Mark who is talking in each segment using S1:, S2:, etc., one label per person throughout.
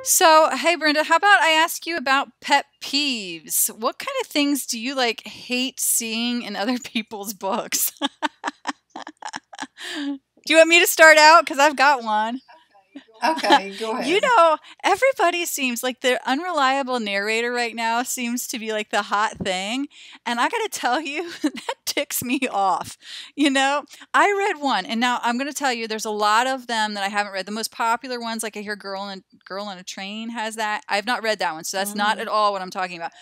S1: So, hey Brenda, how about I ask you about pet peeves? What kind of things do you like hate seeing in other people's books? Do you want me to start out? Because I've got one.
S2: Okay, go
S1: You
S2: ahead.
S1: know, everybody seems like the unreliable narrator right now seems to be like the hot thing. And I got to tell you, that ticks me off. You know, I read one, and now I'm going to tell you there's a lot of them that I haven't read. The most popular ones, like I hear Girl on a Train has that. I've not read that one, so that's not
S2: Hmm.
S1: at all what I'm talking about.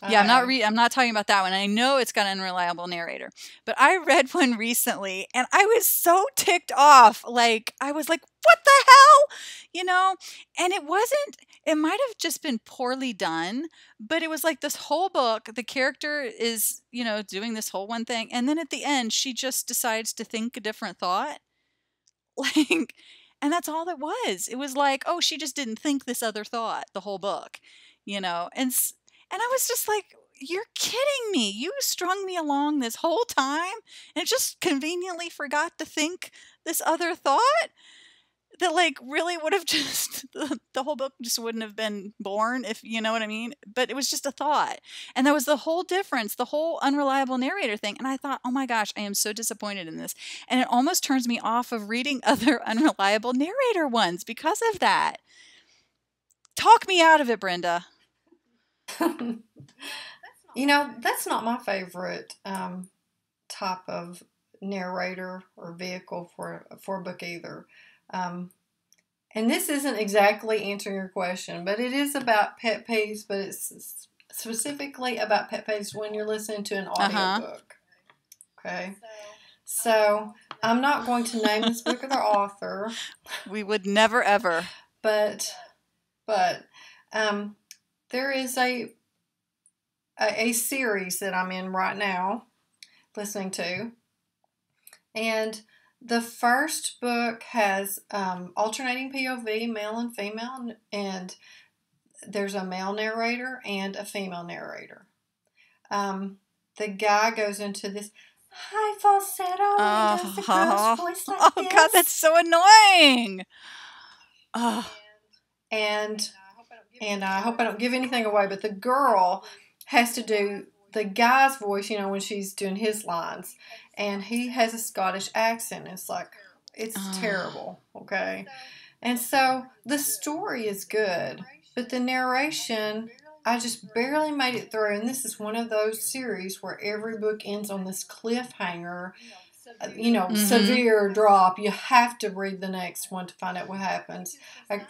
S2: I
S1: Yeah,
S2: have.
S1: I'm not talking about that one. I know it's got an unreliable narrator. But I read one recently and I was so ticked off. Like I was like, "What the hell?" You know? And it might have just been poorly done, but it was like this whole book, the character is, doing this whole one thing, and then at the end she just decides to think a different thought. Like, and that's all it was. It was like, oh, she just didn't think this other thought the whole book, you know. And I was just like, you're kidding me. You strung me along this whole time and just conveniently forgot to think this other thought that like really would have just the whole book just wouldn't have been born, if you know what I mean. But it was just a thought, and that was the whole difference, the whole unreliable narrator thing. And I thought, oh my gosh, I am so disappointed in this, and it almost turns me off of reading other unreliable narrator ones because of that. Talk me out of it, Brenda.
S2: That's not my favorite type of narrator or vehicle for a book either. Um, and this isn't exactly answering your question, but it is about pet peeves, but it's specifically about pet peeves when you're listening to an
S1: Uh-huh.
S2: audiobook. Okay. So I'm not going to name this book or the author,
S1: We would never ever.
S2: but but um, there is a series that I'm in right now, listening to, and the first book has alternating POV, male and female, and there's a male narrator and a female narrator. Um, the guy goes into this high falsetto and he does the girl's
S1: Oh,
S2: voice like
S1: oh God, that's
S2: this,
S1: so annoying. Oh,
S2: and I hope I don't give anything away, but the girl has to do the guy's voice, when she's doing his lines, and he has a Scottish accent. It's like, it's
S1: oh.
S2: terrible, okay? And so the story is good, but the narration, I just barely made it through. And this is one of those series where every book ends on this cliffhanger,
S1: Mm-hmm.
S2: severe drop. You have to read the next one to find out what happens,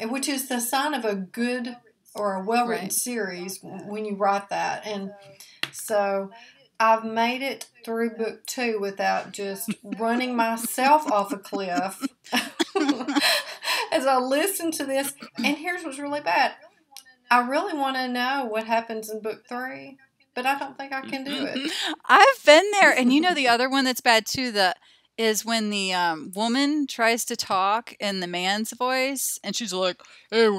S2: which is the sign of a good or a well written
S1: Right.
S2: series when you write that. And so I've made it through book two without just running myself off a cliff as I listen to this. And here's what's really bad, I really want to know what happens in book three, but I don't think I can do it.
S1: I've been there, and you know the other one that's bad too. The is when the woman tries to talk in the man's voice, and she's like, "Hey, you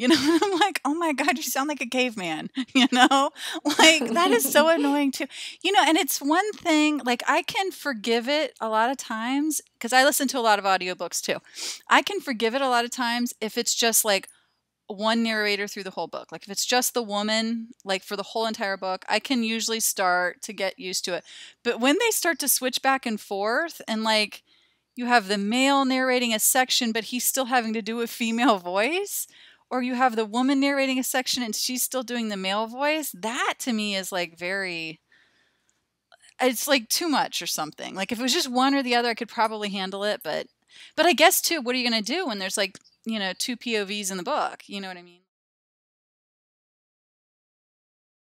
S1: know." And I'm like, "Oh my God, you sound like a caveman," you know. Like that is so annoying too, you know. And it's one thing, like I can forgive it a lot of times because I listen to a lot of audiobooks too. I can forgive it a lot of times if it's just like one narrator through the whole book. Like if it's just the woman, like for the whole entire book, I can usually start to get used to it. But when they start to switch back and forth and like you have the male narrating a section but he's still having to do a female voice, or you have the woman narrating a section and she's still doing the male voice, that to me is like very, it's like too much or something. Like if it was just one or the other I could probably handle it, but I guess too, what are you going to do when there's like, two POVs in the book? You know what I mean?